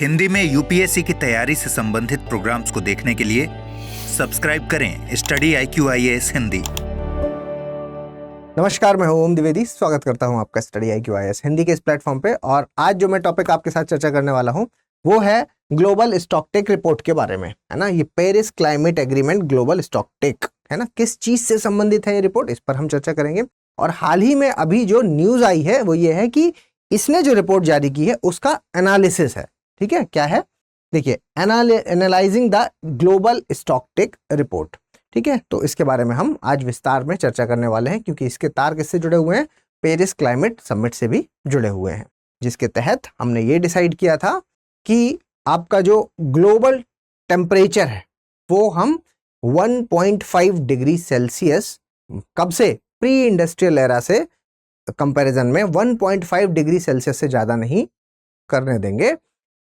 हिंदी में यूपीएससी की तैयारी से संबंधित प्रोग्राम्स को देखने के लिए सब्सक्राइब करें स्टडी IQIAS हिंदी। नमस्कार, मैं हूं ओम द्विवेदी। स्वागत करता हूं आपका स्टडी IQIAS हिंदी के इस प्लेटफॉर्म पे। और आज जो मैं टॉपिक आपके साथ चर्चा करने वाला हूं वो है ग्लोबल स्टॉकटेक रिपोर्ट के बारे में, है ना। ये पेरिस क्लाइमेट एग्रीमेंट ग्लोबल स्टॉकटेक, है ना, किस चीज से संबंधित है ये रिपोर्ट, इस पर हम चर्चा करेंगे। और हाल ही में अभी जो न्यूज आई है वो ये है कि इसने जो रिपोर्ट जारी की है उसका एनालिसिस है। ठीक है, क्या है, देखिए, analysing the global stocktake report. ठीक है, तो इसके बारे में हम आज विस्तार में चर्चा करने वाले हैं, क्योंकि इसके तार किससे जुड़े हुए हैं, पेरिस क्लाइमेट समिट से भी जुड़े हुए हैं, जिसके तहत हमने ये डिसाइड किया था कि आपका जो ग्लोबल टेम्परेचर है वो हम 1.5 डिग्री सेल्सियस, कब से, प्री इंडस्ट्रियल एरा से कंपैरिजन में 1.5 डिग्री सेल्सियस से ज़्यादा नहीं करने देंगे।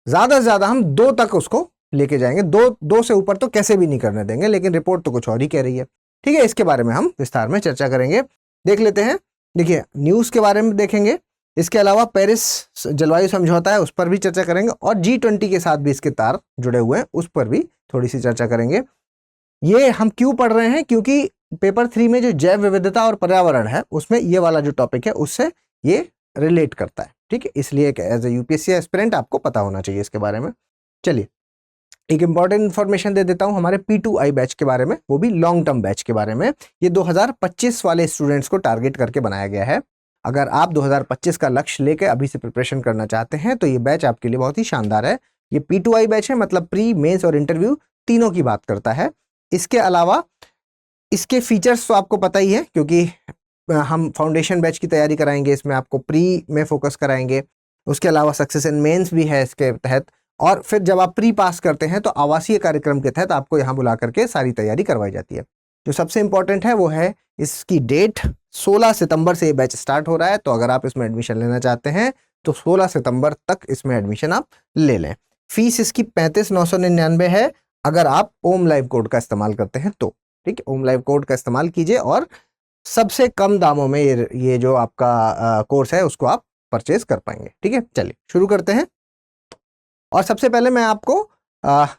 ज़्यादा से ज़्यादा हम 2 तक उसको लेके जाएंगे, 2 से ऊपर तो कैसे भी नहीं करने देंगे, लेकिन रिपोर्ट तो कुछ और ही कह रही है। ठीक है, इसके बारे में हम विस्तार में चर्चा करेंगे, देख लेते हैं। देखिए, न्यूज़ के बारे में देखेंगे, इसके अलावा पेरिस जलवायु समझौता है उस पर भी चर्चा करेंगे, और G20 के साथ भी इसके तार जुड़े हुए हैं, उस पर भी थोड़ी सी चर्चा करेंगे। ये हम क्यों पढ़ रहे हैं, क्योंकि पेपर 3 में जो जैव विविधता और पर्यावरण है उसमें ये वाला जो टॉपिक है उससे ये रिलेट करता है। ठीक है, इसलिए एज ए यूपीएससी एस्पिरेंट आपको पता होना चाहिए इसके बारे में। चलिए, एक इंपॉर्टेंट इन्फॉर्मेशन दे देता हूं हमारे P2I बैच के बारे में, वो भी लॉन्ग टर्म बैच के बारे में। ये 2025 वाले स्टूडेंट्स को टारगेट करके बनाया गया है। अगर आप 2025 का लक्ष्य लेकर अभी से प्रिपरेशन करना चाहते हैं तो ये बैच आपके लिए बहुत ही शानदार है। ये P2I बैच है, मतलब प्री, मेंस और इंटरव्यू तीनों की बात करता है। इसके अलावा इसके फीचर्स तो आपको पता ही है, क्योंकि हम फाउंडेशन बैच की तैयारी कराएंगे, इसमें आपको प्री में फोकस कराएंगे। उसके अलावा सक्सेस इन मेंस भी है इसके तहत, और फिर जब आप प्री पास करते हैं तो आवासीय कार्यक्रम के तहत आपको यहाँ बुला करके सारी तैयारी करवाई जाती है। जो सबसे इंपॉर्टेंट है वो है इसकी डेट। 16 सितंबर से ये बैच स्टार्ट हो रहा है, तो अगर आप इसमें एडमिशन लेना चाहते हैं तो 16 सितंबर तक इसमें एडमिशन आप ले लें। फीस इसकी 35,999 है अगर आप ओम लाइव कोड का इस्तेमाल करते हैं तो। ठीक है, ओम लाइव कोड का इस्तेमाल कीजिए और सबसे कम दामों में ये जो आपका कोर्स है उसको आप परचेज कर पाएंगे। ठीक है, चलिए शुरू करते हैं। और सबसे पहले मैं आपको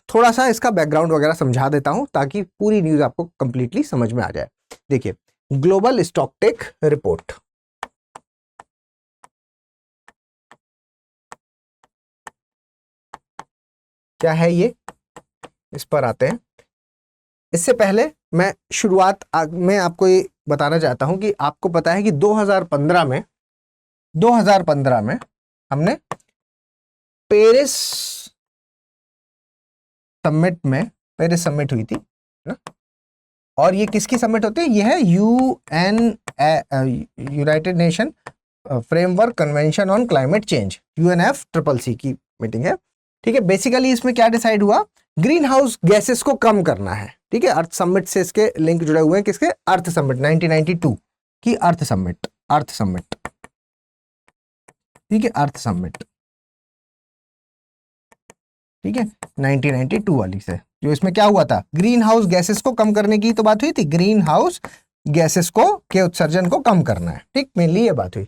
थोड़ा सा इसका बैकग्राउंड वगैरह समझा देता हूं, ताकि पूरी न्यूज़ आपको कंप्लीटली समझ में आ जाए। देखिए, ग्लोबल स्टॉकटेक रिपोर्ट, क्या है ये, इस पर आते हैं। इससे पहले मैं शुरुआत में आपको ये बताना चाहता हूं कि आपको पता है कि 2015 में हमने पेरिस समिट हुई थी ना। और ये किसकी समिट होती है, ये है United nation framework convention on climate change, UNFCCC की मीटिंग है। ठीक है, बेसिकली इसमें क्या डिसाइड हुआ, ग्रीन हाउस गैसेस को कम करना है। ठीक है, अर्थ समिट से इसके लिंक जुड़े हुए हैं, किसके, अर्थ समिट 1992 की अर्थ समिट। ठीक है, अर्थ समिट, ठीक है, 1992 वाली से, जो इसमें क्या हुआ था, ग्रीन हाउस गैसेस को कम करने की तो बात हुई थी, ग्रीन हाउस गैसेस को के उत्सर्जन को कम करना है। ठीक, मेनली ये बात हुई।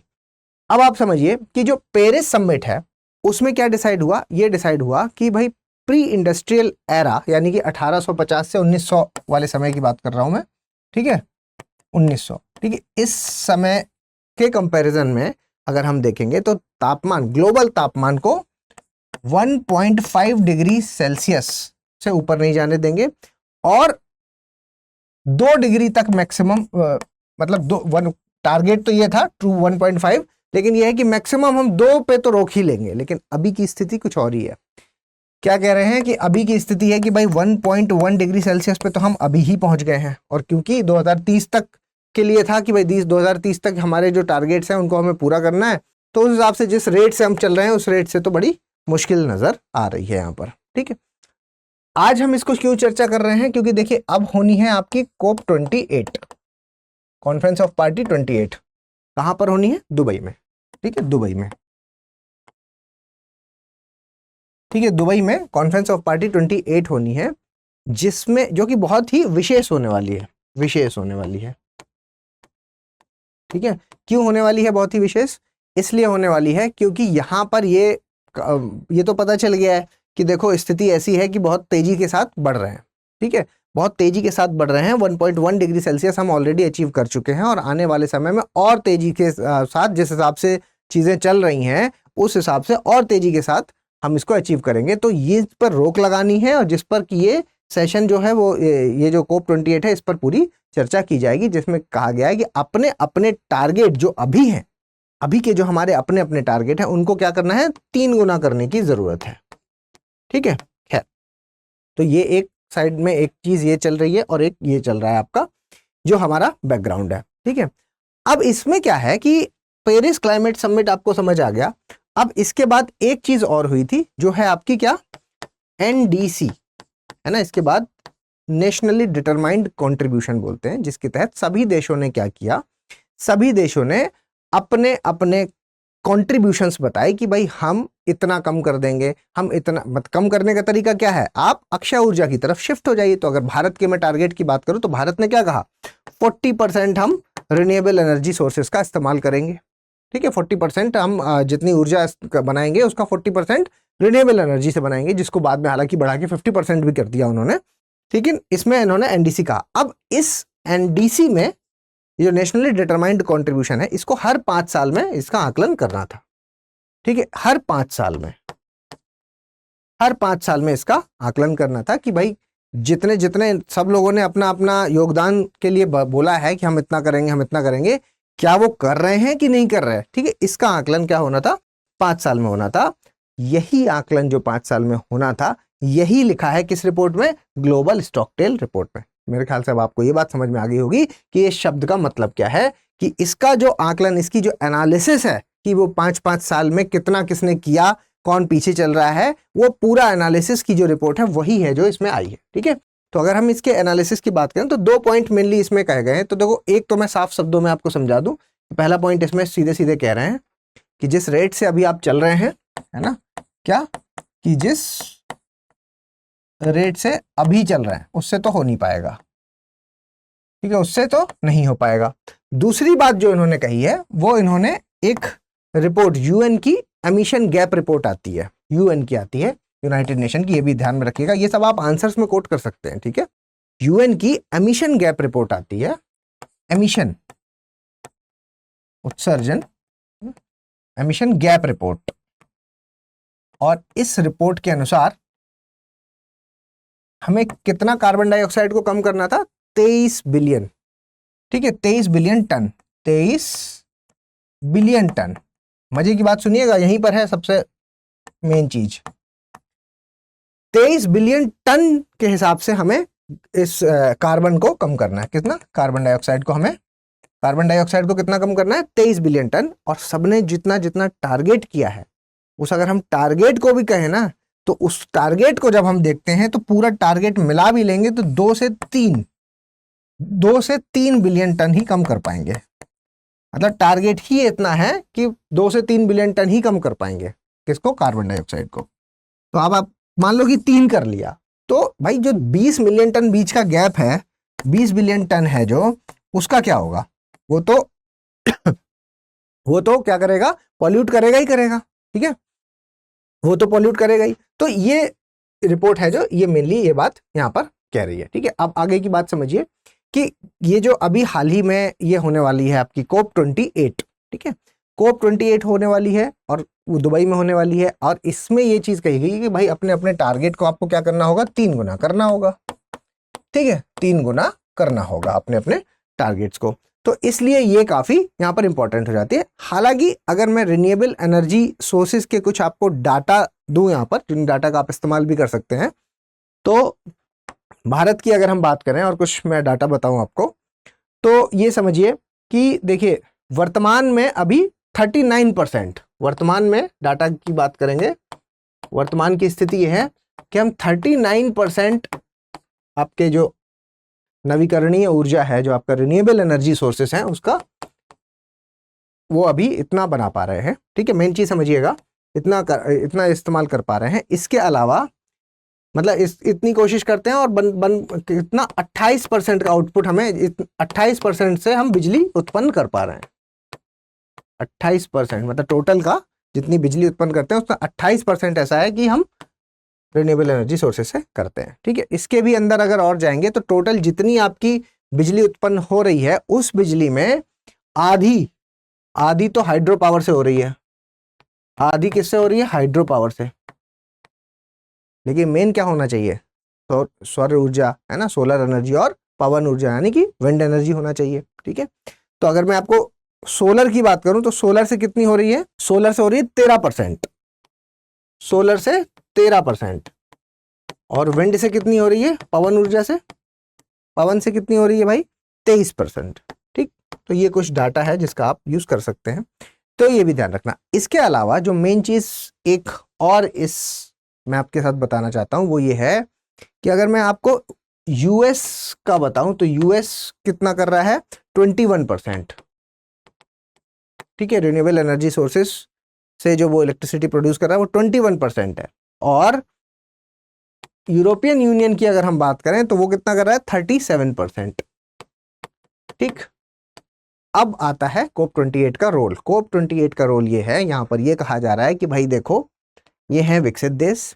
अब आप समझिए कि जो पेरिस समिट है उसमें क्या डिसाइड हुआ, ये डिसाइड हुआ कि भाई प्री इंडस्ट्रियल एरा, यानी कि 1850 से 1900 वाले समय की बात कर रहा हूं मैं। ठीक है, 1900, ठीक है, इस समय के कंपैरिजन में अगर हम देखेंगे तो तापमान, ग्लोबल तापमान को 1.5 डिग्री सेल्सियस से ऊपर नहीं जाने देंगे, और 2 डिग्री तक मैक्सिमम, मतलब टारगेट तो ये था 1.5, लेकिन ये है कि मैक्सिमम हम 2 पे तो रोक ही लेंगे। लेकिन अभी की स्थिति कुछ और ही है। क्या कह रहे हैं कि अभी की स्थिति है कि भाई 1.1 डिग्री सेल्सियस पे तो हम अभी ही पहुंच गए हैं, और क्योंकि 2030 तक के लिए था कि भाई 2030 तक हमारे जो टारगेट्स हैं उनको हमें पूरा करना है, तो उस हिसाब से जिस रेट से हम चल रहे हैं उस रेट से तो बड़ी मुश्किल नजर आ रही है यहाँ पर। ठीक है, आज हम इसको क्यों चर्चा कर रहे हैं, क्योंकि देखिए अब होनी है आपकी COP28, कॉन्फ्रेंस ऑफ पार्टी 28। कहां पर होनी है, दुबई में। ठीक है, दुबई में। ठीक है, दुबई में कॉन्फ्रेंस ऑफ पार्टी 28 होनी है, जिसमें, जो कि बहुत ही विशेष होने वाली है, ठीक है, क्यों होने वाली है बहुत ही विशेष, इसलिए होने वाली है क्योंकि यहाँ पर ये ये तो पता चल गया है कि देखो स्थिति ऐसी है कि बहुत तेजी के साथ बढ़ रहे हैं, ठीक है, बहुत तेजी के साथ बढ़ रहे हैं। 1.1 डिग्री सेल्सियस हम ऑलरेडी अचीव कर चुके हैं और आने वाले समय में और तेजी के साथ, जिस हिसाब से चीजें चल रही हैं उस हिसाब से और तेजी के साथ हम इसको अचीव करेंगे। तो ये पर रोक लगानी है और जिस पर कि ये सेशन जो है वो ये जो COP28 है इस पर पूरी चर्चा की जाएगी, जिसमें कहा गया है कि अपने अपने टारगेट जो अभी हैं, अभी के जो हमारे अपने अपने टारगेट हैं उनको क्या करना है, 3 गुना करने की जरूरत है, ठीक है। खैर, तो ये एक साइड में एक चीज ये चल रही है और एक ये चल रहा है आपका जो हमारा बैकग्राउंड है, ठीक है। अब इसमें क्या है कि पेरिस क्लाइमेट समिट आपको समझ आ गया। अब इसके बाद एक चीज और हुई थी जो है आपकी क्या, NDC, है ना। इसके बाद नेशनली डिटरमाइंड कंट्रीब्यूशन बोलते हैं, जिसके तहत सभी देशों ने क्या किया, सभी देशों ने अपने अपने कॉन्ट्रीब्यूशंस बताए कि भाई हम इतना कम कर देंगे, हम इतना मत। कम करने का तरीका क्या है, आप अक्षय ऊर्जा की तरफ शिफ्ट हो जाइए। तो अगर भारत के मैं टारगेट की बात करूं तो भारत ने क्या कहा, 40% हम रिन्यूएबल एनर्जी सोर्सेस का इस्तेमाल करेंगे, ठीक है। 40% हम जितनी ऊर्जा बनाएंगे उसका 40% रिन्यूएबल एनर्जी से बनाएंगे, जिसको बाद में हालांकि बढ़ा के 50% भी कर दिया उन्होंने, ठीक है। इसमें इन्होंने NDC कहा। अब इस NDC में जो नेशनली डिटरमाइंड कंट्रीब्यूशन है, इसको हर 5 साल में इसका आकलन करना था, ठीक है। हर 5 साल में, हर 5 साल में इसका आकलन करना था कि भाई जितने जितने सब लोगों ने अपना अपना योगदान के लिए बोला है कि हम इतना करेंगे, हम इतना करेंगे, क्या वो कर रहे हैं कि नहीं कर रहे हैं, ठीक है। इसका आकलन क्या होना था, 5 साल में होना था। यही आकलन जो 5 साल में होना था, यही लिखा है किस रिपोर्ट में, ग्लोबल स्टॉकटेल रिपोर्ट में। मेरे ख्याल से अब आपको ये बात समझ में आ गई होगी कि इस शब्द का मतलब क्या है, कि इसका जो आकलन, इसकी जो एनालिसिस है कि वो 5-5 साल में कितना किसने किया, कौन पीछे चल रहा है, वो पूरा एनालिसिस की जो रिपोर्ट है वही है जो इसमें आई है, ठीक है। तो अगर हम इसके एनालिसिस की बात करें तो 2 पॉइंट मेनली इसमें कहे गए हैं। तो देखो, एक तो मैं साफ शब्दों में आपको समझा दूं। पहला पॉइंट इसमें सीधे सीधे कह रहे हैं कि जिस रेट से अभी आप चल रहे हैं, है ना, क्या कि जिस रेट से अभी चल रहे हैं उससे तो हो नहीं पाएगा, ठीक है, उससे तो नहीं हो पाएगा। दूसरी बात जो इन्होंने कही है वो इन्होंने एक रिपोर्ट, UN की एमिशन गैप रिपोर्ट आती है, UN की आती है, यूनाइटेड नेशन की, ये भी ध्यान में रखिएगा, ये सब आप आंसर्स में कोट कर सकते हैं, ठीक है। UN की एमिशन गैप रिपोर्ट आती है, एमिशन उत्सर्जन एमिशन गैप रिपोर्ट, और इस रिपोर्ट के अनुसार हमें कितना कार्बन डाइऑक्साइड को कम करना था, 23 बिलियन, ठीक है, 23 बिलियन टन, 23 बिलियन टन। मजे की बात सुनिएगा, यहीं पर है सबसे मेन चीज। 23 बिलियन टन के हिसाब से हमें इस कार्बन को कम करना है। कितना, कार्बन डाइऑक्साइड को, हमें कार्बन डाइऑक्साइड को कितना कम करना है, 23 बिलियन टन। और सबने जितना जितना टारगेट किया है, उस अगर हम टारगेट को भी कहें ना, तो उस टारगेट को जब हम देखते हैं तो पूरा टारगेट मिला भी लेंगे तो 2 से 3 बिलियन टन ही कम कर पाएंगे। मतलब टारगेट ही इतना है कि 2 से 3 बिलियन टन ही कम कर पाएंगे, किसको, कार्बन डाइऑक्साइड को। तो अब आप मान लो कि 3 कर लिया, तो भाई जो 20 मिलियन टन बीच का गैप है, 20 बिलियन टन है जो, उसका क्या होगा, वो तो क्या करेगा, पॉल्यूट करेगा ही करेगा, ठीक है, वो तो पॉल्यूट करेगा ही। तो ये रिपोर्ट है जो ये मेनली ये बात यहाँ पर कह रही है, ठीक है। अब आगे की बात समझिए कि ये जो अभी हाल ही में ये होने वाली है आपकी COP28, ठीक है, COP28 होने वाली है और वो दुबई में होने वाली है, और इसमें ये चीज कही गई कि भाई अपने अपने टारगेट को आपको क्या करना होगा, 3 गुना करना होगा, ठीक है, 3 गुना करना होगा अपने अपने टारगेट्स को। तो इसलिए ये काफी यहाँ पर इंपॉर्टेंट हो जाती है। हालांकि अगर मैं रिन्यूएबल एनर्जी सोर्सेज के कुछ आपको डाटा दूं यहाँ पर, जिन डाटा का आप इस्तेमाल भी कर सकते हैं, तो भारत की अगर हम बात करें और कुछ मैं डाटा बताऊं आपको, तो ये समझिए कि देखिए वर्तमान में अभी 39%, वर्तमान में डाटा की बात करेंगे, वर्तमान की स्थिति ये है कि हम 39% आपके जो नवीकरणीय ऊर्जा है, जो आपका रिन्यूएबल एनर्जी सोर्सेस हैं, उसका वो अभी इतना बना पा रहे हैं, ठीक है। मेन चीज समझिएगा, इतना इस्तेमाल कर पा रहे हैं। इसके अलावा मतलब इतनी कोशिश करते हैं और कितना 28% का आउटपुट, हमें 28% से हम बिजली उत्पन्न कर पा रहे हैं। 28% मतलब टोटल का जितनी बिजली उत्पन्न करते हैं उसमें 28% ऐसा है कि हम रिन्यूएबल एनर्जी सोर्सेज से करते हैं। ठीक है, इसके भी अंदर अगर और जाएंगे तो टोटल जितनी आपकी बिजली उत्पन्न हो रही है उस बिजली में आधी तो हाइड्रो पावर से हो रही है, आधी किससे हो रही है? हाइड्रो पावर से। लेकिन मेन क्या होना चाहिए? तो सौर ऊर्जा है ना, सोलर एनर्जी और पवन ऊर्जा यानी कि विंड एनर्जी होना चाहिए। ठीक है, तो अगर मैं आपको सोलर की बात करूं तो सोलर से कितनी हो रही है? सोलर से हो रही है 13%, सोलर से 13%। और विंड से कितनी हो रही है? पवन ऊर्जा से, पवन से कितनी हो रही है भाई? 23%। ठीक, तो ये कुछ डाटा है जिसका आप यूज कर सकते हैं, तो ये भी ध्यान रखना। इसके अलावा जो मेन चीज एक और इस मैं आपके साथ बताना चाहता हूं वो ये है कि अगर मैं आपको यूएस का बताऊं तो यूएस कितना कर रहा है? 21%। ठीक है, रिन्यूएबल एनर्जी सोर्सेस से जो वो इलेक्ट्रिसिटी प्रोड्यूस कर रहा है वो 21% है। और यूरोपियन यूनियन की अगर हम बात करें तो वो कितना कर रहा है? 37%। ठीक, अब आता है कोप 28 का रोल। कोप 28 का रोल ये है, यहां पर ये कहा जा रहा है कि भाई देखो ये है विकसित देश,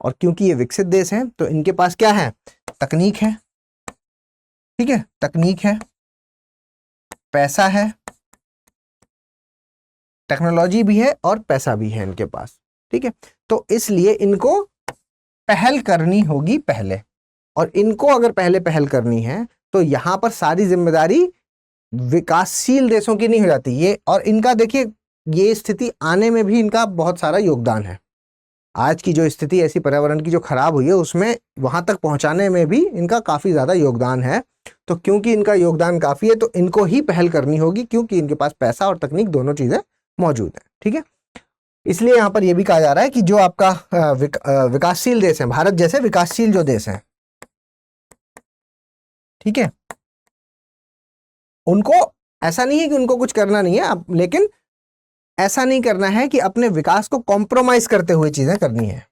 और क्योंकि ये विकसित देश हैं तो इनके पास क्या है? तकनीक है। ठीक है, तकनीक है, पैसा है, टेक्नोलॉजी भी है और पैसा भी है इनके पास। ठीक है, तो इसलिए इनको पहल करनी होगी पहले, और इनको अगर पहले पहल करनी है तो यहां पर सारी जिम्मेदारी विकासशील देशों की नहीं हो जाती ये। और इनका देखिए ये स्थिति आने में भी इनका बहुत सारा योगदान है। आज की जो स्थिति ऐसी पर्यावरण की जो खराब हुई है उसमें वहां तक पहुंचाने में भी इनका काफी ज्यादा योगदान है। तो क्योंकि इनका योगदान काफी है तो इनको ही पहल करनी होगी, क्योंकि इनके पास पैसा और तकनीक दोनों चीजें मौजूद है। ठीक है, इसलिए यहां पर यह भी कहा जा रहा है कि जो आपका विकासशील देश है, भारत जैसे विकासशील जो देश है, ठीक है, उनको ऐसा नहीं है कि उनको कुछ करना नहीं है, लेकिन ऐसा नहीं करना है कि अपने विकास को कॉम्प्रोमाइज करते हुए चीजें करनी है।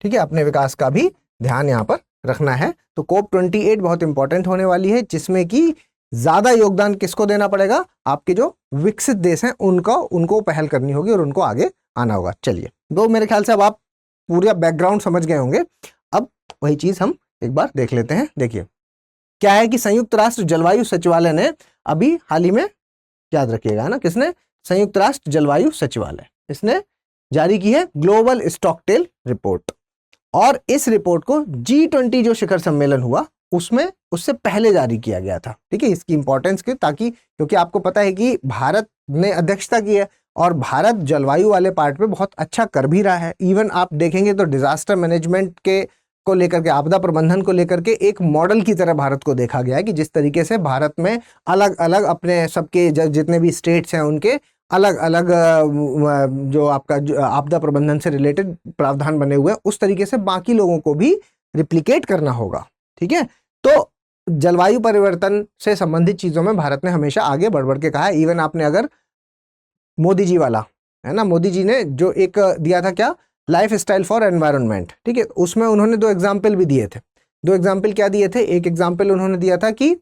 ठीक है, अपने विकास का भी ध्यान यहां पर रखना है। तो कोप 28 बहुत इंपॉर्टेंट होने वाली है, जिसमें कि ज्यादा योगदान किसको देना पड़ेगा? आपके जो विकसित देश हैं उनको पहल करनी होगी और उनको आगे आना होगा। चलिए, तो मेरे ख्याल से अब आप पूरा बैकग्राउंड समझ गए होंगे। अब वही चीज हम एक बार देख लेते हैं। देखिए क्या है कि संयुक्त राष्ट्र जलवायु सचिवालय ने अभी हाल ही में, याद रखिएगा ना, किसने? संयुक्त राष्ट्र जलवायु सचिवालय, इसने जारी की है ग्लोबल स्टॉकटेल रिपोर्ट। और इस रिपोर्ट को G20 जो शिखर सम्मेलन हुआ उससे पहले जारी किया गया था। ठीक है, इसकी इंपॉर्टेंस की, ताकि क्योंकि आपको पता है कि भारत ने अध्यक्षता की है और भारत जलवायु वाले पार्ट पे बहुत अच्छा कर भी रहा है। इवन आप देखेंगे तो डिजास्टर मैनेजमेंट को लेकर के, आपदा प्रबंधन को लेकर के एक मॉडल की तरह भारत को देखा गया है कि जिस तरीके से भारत में अलग अलग अपने सबके जितने भी स्टेट्स हैं उनके अलग अलग जो आपका आपदा प्रबंधन से रिलेटेड प्रावधान बने हुए हैं, उस तरीके से बाकी लोगों को भी रिप्लिकेट करना होगा। ठीक है, तो जलवायु परिवर्तन से संबंधित चीजों में भारत ने हमेशा आगे बढ़ बढ़ के कहा है। इवन आपने अगर मोदी जी वाला है ना, मोदी जी ने जो एक दिया था क्या, लाइफ स्टाइल फॉर एनवायरनमेंट, ठीक है, उसमें उन्होंने 2 एग्जाम्पल भी दिए थे। 2 एग्जाम्पल क्या दिए थे? एक एग्जाम्पल उन्होंने दिया था कि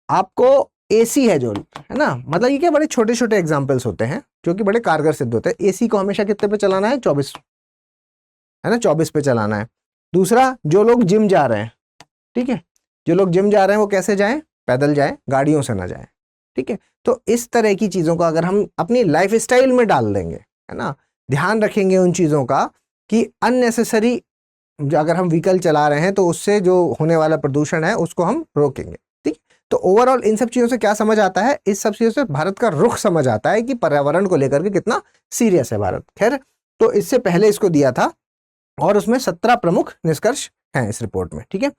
आपको एसी है जो, है ना, मतलब ये क्या बड़े छोटे छोटे एग्जाम्पल्स होते हैं जो कि बड़े कारगर सिद्ध होते हैं। एसी को हमेशा कितने पे चलाना है? 24, है ना, 24 पे चलाना है। दूसरा, जो लोग जिम जा रहे हैं, ठीक है, जो लोग जिम जा रहे हैं वो कैसे जाएं? पैदल जाएं, गाड़ियों से ना जाएं। ठीक है, तो इस तरह की चीजों को अगर हम अपनी लाइफ स्टाइल में डाल देंगे, है ना, ध्यान रखेंगे उन चीजों का कि अननेसेसरी अगर हम व्हीकल चला रहे हैं तो उससे जो होने वाला प्रदूषण है उसको हम रोकेंगे। ठीक, तो ओवरऑल इन सब चीजों से क्या समझ आता है? इस सब चीजों से भारत का रुख समझ आता है कि पर्यावरण को लेकर के कितना सीरियस है भारत। खैर, तो इससे पहले इसको दिया था और उसमें 17 प्रमुख निष्कर्ष हैं इस रिपोर्ट में। ठीक है,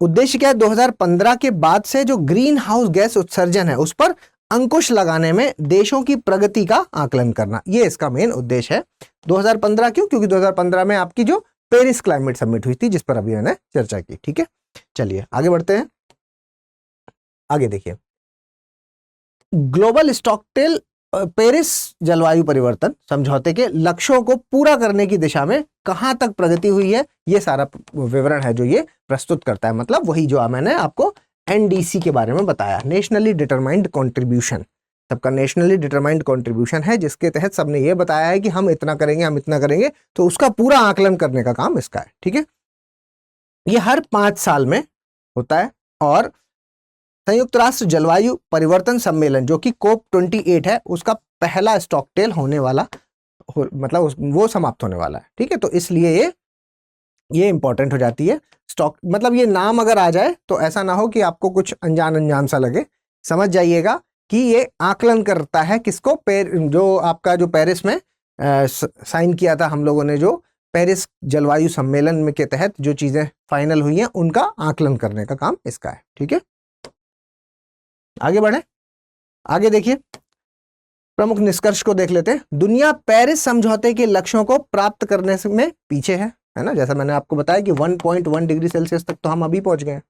उद्देश्य क्या है? 2015 के बाद से जो ग्रीन हाउस गैस उत्सर्जन है उस पर अंकुश लगाने में देशों की प्रगति का आकलन करना, ये इसका मेन उद्देश्य है। 2015 क्यों? क्योंकि 2015 में आपकी जो पेरिस क्लाइमेट समिट हुई थी जिस पर अभी मैंने चर्चा की। ठीक है, चलिए आगे बढ़ते हैं। आगे देखिए, ग्लोबल स्टॉकटेल पेरिस जलवायु परिवर्तन समझौते के लक्ष्यों को पूरा करने की दिशा में कहां तक प्रगति हुई है, ये सारा विवरण है जो ये प्रस्तुत करता है। मतलब वही जो मैंने आपको NDC के बारे में बताया, नेशनली डिटरमाइंड कंट्रीब्यूशन, सबका नेशनली डिटरमाइंड कंट्रीब्यूशन है, जिसके तहत सबने ये बताया है कि हम इतना करेंगे, हम इतना करेंगे, तो उसका पूरा आकलन करने का काम इसका है। ठीक है, ये हर 5 साल में होता है। और संयुक्त राष्ट्र जलवायु परिवर्तन सम्मेलन जो कि COP 28 है, उसका पहला स्टॉकटेल होने वाला मतलब वो समाप्त होने वाला है। ठीक है, तो इसलिए ये इंपॉर्टेंट हो जाती है। स्टॉक मतलब ये नाम अगर आ जाए तो ऐसा ना हो कि आपको कुछ अनजान सा लगे, समझ जाइएगा कि ये आकलन करता है किसको, जो आपका जो पेरिस में साइन किया था हम लोगों ने, जो पेरिस जलवायु सम्मेलन में के तहत जो चीजें फाइनल हुई हैं उनका आकलन करने का काम इसका है। ठीक है, आगे बढ़े, आगे देखिए, प्रमुख निष्कर्ष को देख लेते हैं। दुनिया पेरिस समझौते के लक्ष्यों को प्राप्त करने में पीछे है ना। जैसा मैंने आपको बताया कि 1.1 डिग्री सेल्सियस तक तो हम अभी पहुंच गए हैं,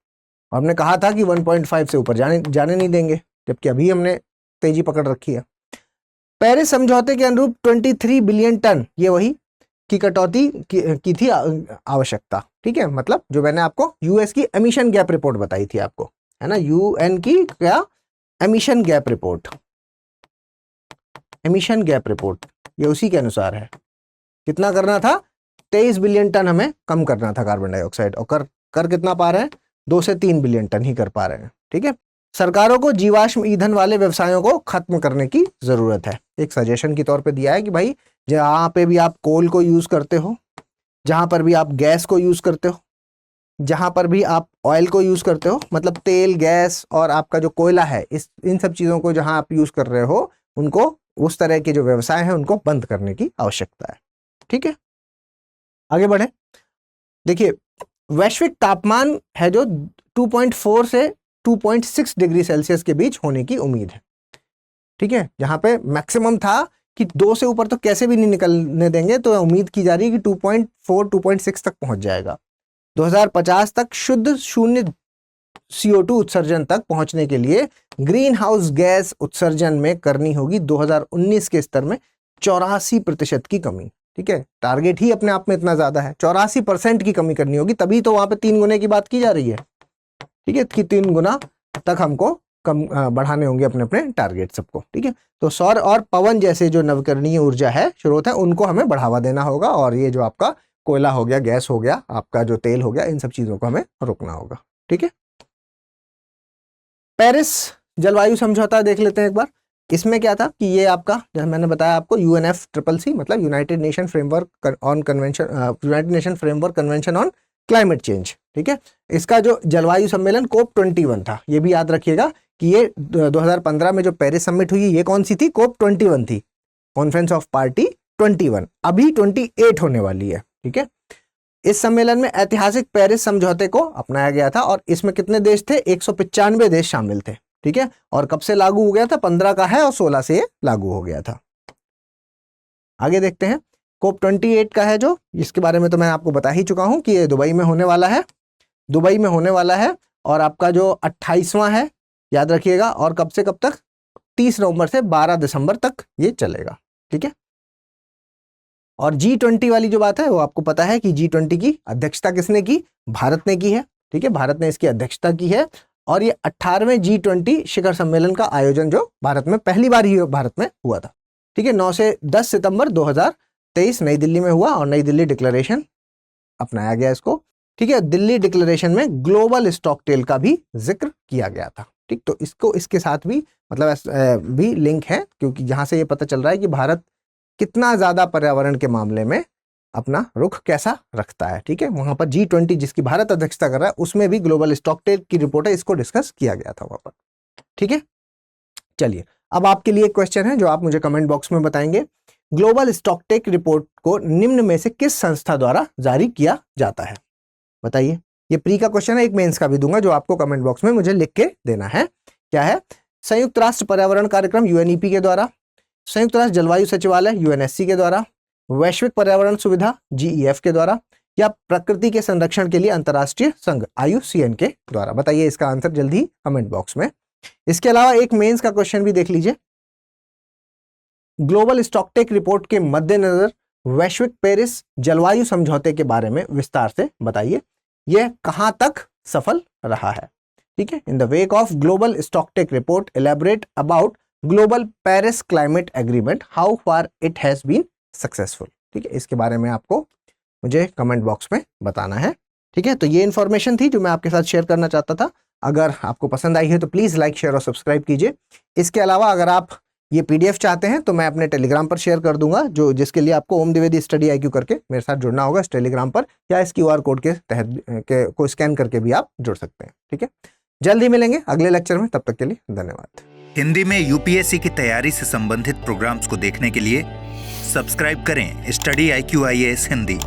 और हमने कहा था कि 1.5 से ऊपर जाने नहीं देंगे, जबकि अभी हमने तेजी पकड़ रखी है। पेरिस समझौते के अनुरूप 23 बिलियन टन, ये वही की कटौती की थी आवश्यकता। ठीक है, मतलब जो मैंने आपको यूएस की एमिशन गैप रिपोर्ट बताई थी आपको, है ना, यूएन की क्या emission gap report, emission gap report, ये उसी के अनुसार है। कितना करना था, 23 बिलियन टन हमें कम करना था कार्बन डाइऑक्साइड, और कर कितना पा रहे हैं, 2 से 3 बिलियन टन ही कर पा रहे हैं। ठीक है, सरकारों को जीवाश्म ईंधन वाले व्यवसायों को खत्म करने की जरूरत है। एक सजेशन के तौर पे दिया है कि भाई जहां पे भी आप कोल को यूज करते हो, जहां पर भी आप गैस को यूज करते हो, जहां पर भी आप ऑयल को यूज करते हो, मतलब तेल, गैस और आपका जो कोयला है, इन सब चीजों को जहां आप यूज कर रहे हो, उनको उस तरह के जो व्यवसाय है उनको बंद करने की आवश्यकता है। ठीक है, आगे बढ़े, देखिए वैश्विक तापमान है जो 2.4 से 2.6 डिग्री सेल्सियस के बीच होने की उम्मीद है। ठीक है, जहां पे मैक्सिमम था कि 2 से ऊपर तो कैसे भी नहीं निकलने देंगे, तो उम्मीद की जा रही है कि 2.4 2.6 तक पहुंच जाएगा। 2050 तक शुद्ध शून्य CO2 उत्सर्जन तक पहुंचने के लिए ग्रीन हाउस गैस उत्सर्जन में करनी होगी 2019 के स्तर में 84% की कमी। ठीक है, टारगेट ही अपने आप में इतना ज्यादा है, 84% की कमी करनी होगी, तभी तो वहां पे 3 गुने की बात की जा रही है। ठीक है, कि 3 गुना तक हमको कम बढ़ाने होंगे अपने अपने टारगेट सबको। ठीक है, तो सौर और पवन जैसे जो नवीकरणीय ऊर्जा है, स्रोत है, उनको हमें बढ़ावा देना होगा, और ये जो आपका कोयला हो गया, गैस हो गया, आपका जो तेल हो गया, इन सब चीजों को हमें रोकना होगा। ठीक है, पेरिस जलवायु समझौता देख लेते हैं एक बार। इसमें क्या था कि ये आपका, जैसे मैंने बताया आपको, UNFCCC मतलब United nation framework convention on climate change. ठीक है, इसका जो जलवायु सम्मेलन COP 21 था, ये भी याद रखिएगा कि ये 2015 में जो पेरिस समिट हुई, ये कौन सी थी, COP 21 थी, कॉन्फ्रेंस ऑफ पार्टी 21, अभी 28 होने वाली है। ठीक है, इस सम्मेलन में ऐतिहासिक पेरिस समझौते को अपनाया गया था, और इसमें कितने देश थे, 195 देश शामिल थे। ठीक है, और कब से लागू हो गया था, 15 का है, और 16 से ये लागू हो गया था। आगे देखते हैं, COP 28 का है जो, इसके बारे में तो मैं आपको बता ही चुका हूं कि ये दुबई में होने वाला है, दुबई में होने वाला है, और आपका जो 28वां है, याद रखिएगा, और कब से कब तक, 30 नवंबर से 12 दिसंबर तक ये चलेगा। ठीक है, और G20 वाली जो बात है वो आपको पता है कि G20 की अध्यक्षता किसने की, भारत ने की है। ठीक है, भारत ने इसकी अध्यक्षता की है, और ये 18वें G20 शिखर सम्मेलन का आयोजन जो भारत में पहली बार ही भारत में हुआ था। ठीक है, 9 से 10 सितंबर 2023 नई दिल्ली में हुआ, और नई दिल्ली डिक्लेरेशन अपनाया गया इसको। ठीक है, दिल्ली डिक्लेरेशन में ग्लोबल स्टॉकटेल का भी जिक्र किया गया था। ठीक, तो इसको इसके साथ भी मतलब भी लिंक है, क्योंकि यहाँ से ये पता चल रहा है कि भारत कितना ज्यादा पर्यावरण के मामले में अपना रुख कैसा रखता है। ठीक है, वहां पर G20 जिसकी भारत अध्यक्षता कर रहा है, उसमें भी ग्लोबल स्टॉकटेल की रिपोर्ट है, इसको डिस्कस किया गया था वहां पर। ठीक है, चलिए अब आपके लिए एक क्वेश्चन है जो आप मुझे कमेंट बॉक्स में बताएंगे। ग्लोबल स्टॉकटेक रिपोर्ट को निम्न में से किस संस्था द्वारा जारी किया जाता है, बताइए। ये प्री का क्वेश्चन है, एक मेंस का भी दूंगा, जो आपको कमेंट बॉक्स में मुझे लिख के देना है। क्या है, संयुक्त राष्ट्र पर्यावरण कार्यक्रम UNEP के द्वारा, संयुक्त राष्ट्र जलवायु सचिवालय UNSC के द्वारा, वैश्विक पर्यावरण सुविधा GEF के द्वारा, या प्रकृति के संरक्षण के लिए अंतर्राष्ट्रीय संघ IUCN के द्वारा। बताइए इसका आंसर जल्दी कमेंट बॉक्स में। इसके अलावा एक मेंस का क्वेश्चन भी देख लीजिए। ग्लोबल स्टॉकटेक रिपोर्ट के मद्देनजर वैश्विक पेरिस जलवायु समझौते के बारे में विस्तार से बताइए, यह कहां तक सफल रहा है। ठीक है, in the wake of global stocktake report elaborate about global Paris climate agreement, how far it has been successful. ठीक है, इसके बारे में आपको मुझे कमेंट बॉक्स में बताना है। ठीक है, तो ये इन्फॉर्मेशन थी जो मैं आपके साथ शेयर करना चाहता था। अगर आपको पसंद आई है तो प्लीज़ लाइक, शेयर और सब्सक्राइब कीजिए। इसके अलावा अगर आप ये पीडीएफ चाहते हैं तो मैं अपने टेलीग्राम पर शेयर कर दूंगा, जिसके लिए आपको ओम द्विवेदी स्टडी IQ करके मेरे साथ जुड़ना होगा इस टेलीग्राम पर, या इस QR कोड के तहत को स्कैन करके भी आप जुड़ सकते हैं। ठीक है, जल्दी मिलेंगे अगले लेक्चर में, तब तक के लिए धन्यवाद। हिंदी में यूपीएससी की तैयारी से संबंधित प्रोग्राम्स को देखने के लिए सब्सक्राइब करें स्टडी IQ IAS हिंदी।